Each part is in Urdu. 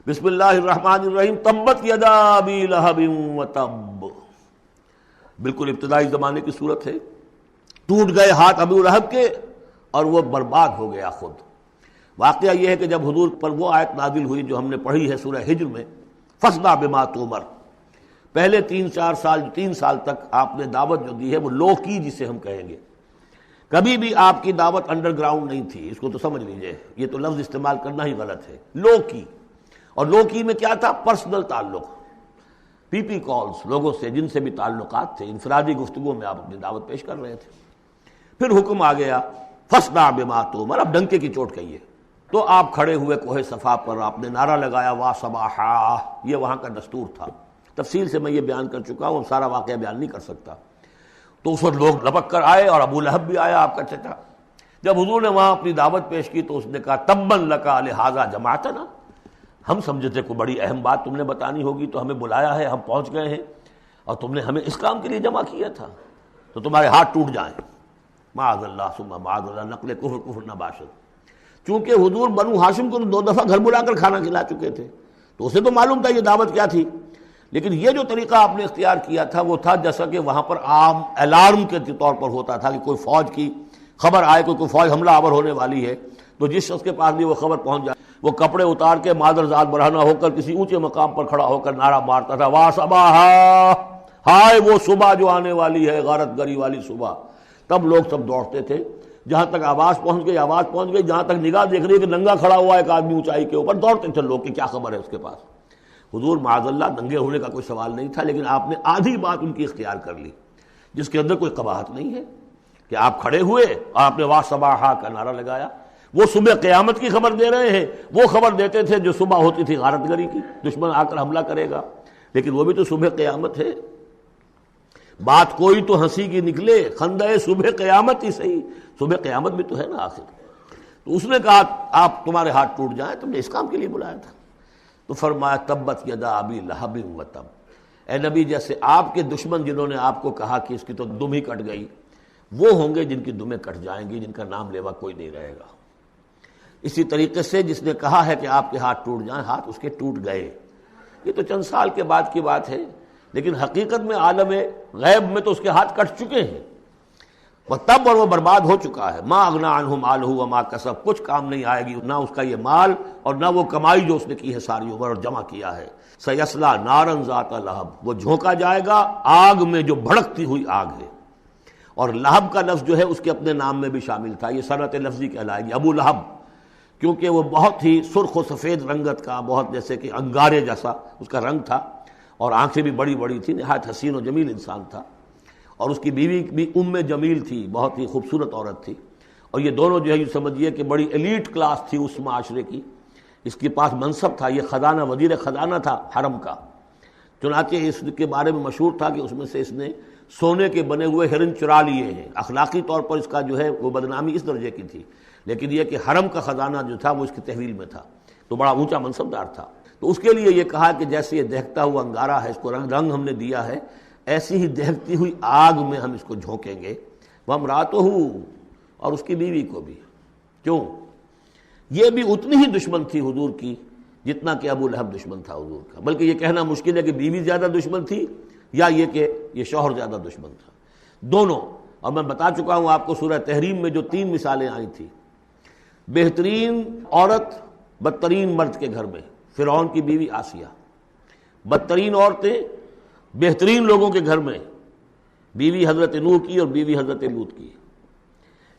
بسم اللہ الرحمن الرحیم، تبت یدا ابی لہب وتب، بالکل ابتدائی زمانے کی صورت ہے۔ ٹوٹ گئے ہاتھ ابو لہب کے اور وہ برباد ہو گیا خود۔ واقعہ یہ ہے کہ جب حضور پر وہ آیت نازل ہوئی جو ہم نے پڑھی ہے سورہ ہجر میں، فاصدع بما تؤمر، پہلے 3 سال تک آپ نے دعوت جو دی ہے وہ لو کی، جسے ہم کہیں گے، کبھی بھی آپ کی دعوت انڈر گراؤنڈ نہیں تھی، اس کو تو سمجھ لیجئے، یہ تو لفظ استعمال کرنا ہی غلط ہے، لو کی۔ اور لو کی میں کیا تھا؟ پرسنل تعلق، پی پی کالز، لوگوں سے جن سے بھی تعلقات تھے، انفرادی گفتگو میں آپ اپنی دعوت پیش کر رہے تھے۔ پھر حکم آ گیا فاصدع بما تؤمر، اب ڈنکے کی چوٹ کہیے۔ تو آپ کھڑے ہوئے کوہ صفا پر، آپ نے نعرہ لگایا وا صباحا، یہ وہاں کا دستور تھا، تفصیل سے میں یہ بیان کر چکا ہوں، سارا واقعہ بیان نہیں کر سکتا۔ تو اس وقت لوگ لپک کر آئے اور ابو لہب بھی آیا، آپ کا چچا۔ جب حضور نے وہاں اپنی دعوت پیش کی تو اس نے کہا تبا لک لہذا جمعتنا، ہم سمجھے تھے کوئی بڑی اہم بات تم نے بتانی ہوگی تو ہمیں بلایا ہے، ہم پہنچ گئے ہیں اور تم نے ہمیں اس کام کے لیے جمع کیا تھا، تو تمہارے ہاتھ ٹوٹ جائیں۔ معاذ اللہ ثم معاذ اللہ، نقل کفر نہ باشد۔ چونکہ حضور بنو ہاشم کو تو 2 دفعہ گھر بلا کر کھانا کھلا چکے تھے، تو اسے تو معلوم تھا یہ دعوت کیا تھی، لیکن یہ جو طریقہ آپ نے اختیار کیا تھا وہ تھا جیسا کہ وہاں پر عام الارم کے طور پر ہوتا تھا کہ کوئی فوج کی خبر آئے، کوئی فوج حملہ آور ہونے والی ہے، تو جس شخص کے پاس بھی وہ خبر پہنچ جائے وہ کپڑے اتار کے مادر ذات برہنہ ہو کر کسی اونچے مقام پر کھڑا ہو کر نعرہ مارتا تھا وا صباحا، ہائے وہ صبح جو آنے والی ہے، غارت گری والی صبح۔ تب لوگ سب دوڑتے تھے، جہاں تک آواز پہنچ گئی، جہاں تک نگاہ دیکھ رہی ہے کہ ننگا کھڑا ہوا ایک آدمی اونچائی کے اوپر، دوڑتے تھے لوگ کہ کیا خبر ہے اس کے پاس۔ حضور معاذ اللہ ننگے ہونے کا کوئی سوال نہیں تھا، لیکن آپ نے آدھی بات ان کی اختیار کر لی جس کے اندر کوئی قباحت نہیں ہے، کہ آپ کھڑے ہوئے اور آپ نے وا صباحا کا نعرہ لگایا۔ وہ صبح قیامت کی خبر دے رہے ہیں، وہ خبر دیتے تھے جو صبح ہوتی تھی غارت گری کی، دشمن آ کر حملہ کرے گا، لیکن وہ بھی تو صبح قیامت ہے۔ بات کوئی تو ہنسی کی نکلے، خندہ صبح قیامت ہی صحیح، صبح قیامت بھی تو ہے نا آخر۔ تو اس نے کہا آپ تمہارے ہاتھ ٹوٹ جائیں، تم نے اس کام کے لیے بلایا تھا۔ تو فرمایا تبت یدا ابی لہب وتب، اے نبی جیسے آپ کے دشمن جنہوں نے آپ کو کہا کہ اس کی تو دم ہی کٹ گئی، وہ ہوں گے جن کی دمیں کٹ جائیں گی، جن کا نام لیوا کوئی نہیں رہے گا۔ اسی طریقے سے جس نے کہا ہے کہ آپ کے ہاتھ ٹوٹ جائیں، ہاتھ اس کے ٹوٹ گئے۔ یہ تو چند سال کے بعد کی بات ہے، لیکن حقیقت میں عالم غیب میں تو اس کے ہاتھ کٹ چکے ہیں، وہ تب اور وہ برباد ہو چکا ہے۔ ما اغنی عنہ مالہ وما کسب، کچھ کام نہیں آئے گی نہ اس کا یہ مال اور نہ وہ کمائی جو اس نے کی ہے ساری عمر اور جمع کیا ہے۔ سیصلی نارا ذات لہب، وہ جھونکا جائے گا آگ میں جو بھڑکتی ہوئی آگ ہے۔ اور لہب کا لفظ جو ہے اس کے اپنے نام میں بھی شامل تھا، یہ صنعت لفظی کہلائے گی، ابو لہب، کیونکہ وہ بہت ہی سرخ و سفید رنگت کا، بہت جیسے کہ انگارے جیسا اس کا رنگ تھا، اور آنکھیں بھی بڑی بڑی تھیں، نہایت حسین و جمیل انسان تھا۔ اور اس کی بیوی بھی ام جمیل تھی، بہت ہی خوبصورت عورت تھی، اور یہ دونوں جو ہے یہ سمجھیے کہ بڑی ایلیٹ کلاس تھی اس معاشرے کی۔ اس کے پاس منصب تھا، یہ خزانہ، وزیر خزانہ تھا حرم کا، چنانچہ اس کے بارے میں مشہور تھا کہ اس میں سے اس نے سونے کے بنے ہوئے ہرن چرا لیے ہیں۔ اخلاقی طور پر اس کا جو ہے وہ بدنامی اس درجے کی تھی، لیکن یہ کہ حرم کا خزانہ جو تھا وہ اس کی تحویل میں تھا، تو بڑا اونچا منصب دار تھا۔ تو اس کے لیے یہ کہا کہ جیسے یہ دہکتا ہوا انگارہ ہے، اس کو رنگ ہم نے دیا ہے، ایسی ہی دہکتی ہوئی آگ میں ہم اس کو جھونکیں گے۔ وامرأتہ، اور اس کی بیوی کو بھی۔ کیوں؟ یہ بھی اتنی ہی دشمن تھی حضور کی جتنا کہ ابو لہب دشمن تھا حضور کا، بلکہ یہ کہنا مشکل ہے کہ بیوی زیادہ دشمن تھی یا یہ کہ یہ شوہر زیادہ دشمن تھا، دونوں۔ اور میں بتا چکا ہوں آپ کو سورہ تحریم میں جو 3 مثالیں آئی تھی، بہترین عورت بدترین مرد کے گھر میں، فرعون کی بیوی آسیہ، بدترین عورتیں بہترین لوگوں کے گھر میں، بیوی حضرت نوح کی اور بیوی حضرت لوط کی۔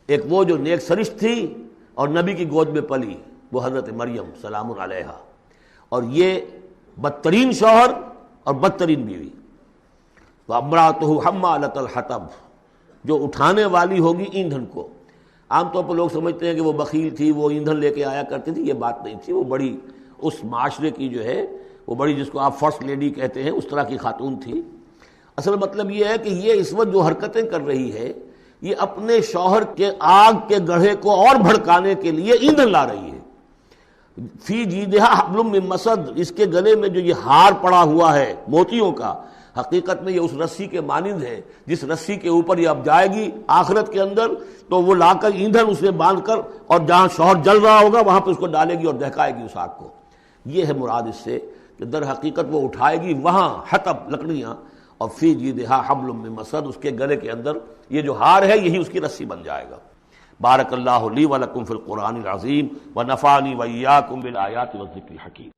ایک وہ جو نیک سرشت تھی اور نبی کی گود میں پلی، وہ حضرت مریم سلام علیہا، اور یہ بدترین شوہر اور بدترین بیوی۔ وامرأتہ حمالۃ الحطب، جو اٹھانے والی ہوگی ایندھن کو۔ عام طور پر لوگ سمجھتے ہیں کہ وہ بخیل تھی، وہ ایندھن لے کے آیا کرتی تھی، یہ بات نہیں تھی، وہ بڑی اس معاشرے کی جو ہے وہ بڑی، جس کو آپ فرسٹ لیڈی کہتے ہیں، اس طرح کی خاتون تھی۔ اصل مطلب یہ ہے کہ یہ اس وقت جو حرکتیں کر رہی ہے یہ اپنے شوہر کے آگ کے گڑھے کو اور بھڑکانے کے لیے ایندھن لا رہی ہے۔ فی جیدہا حبل من مسد، اس کے گلے میں جو یہ ہار پڑا ہوا ہے موتیوں کا، حقیقت میں یہ اس رسی کے مانند ہے جس رسی کے اوپر یہ اب جائے گی آخرت کے اندر، تو وہ لا کر ایندھن اسے باندھ کر اور جہاں شوہر جل رہا ہوگا وہاں پہ اس کو ڈالے گی اور دہکائے گی اس آگ کو۔ یہ ہے مراد اس سے کہ در حقیقت وہ اٹھائے گی وہاں حطب لکڑیاں، اور فی جیدہا حبل من مسد، اس کے گلے کے اندر یہ جو ہار ہے یہی اس کی رسی بن جائے گا۔ بارک اللہ لی ولکم فی القرآن العظیم ونفعنی وإیاکم بالآیات والذکر الحکیم۔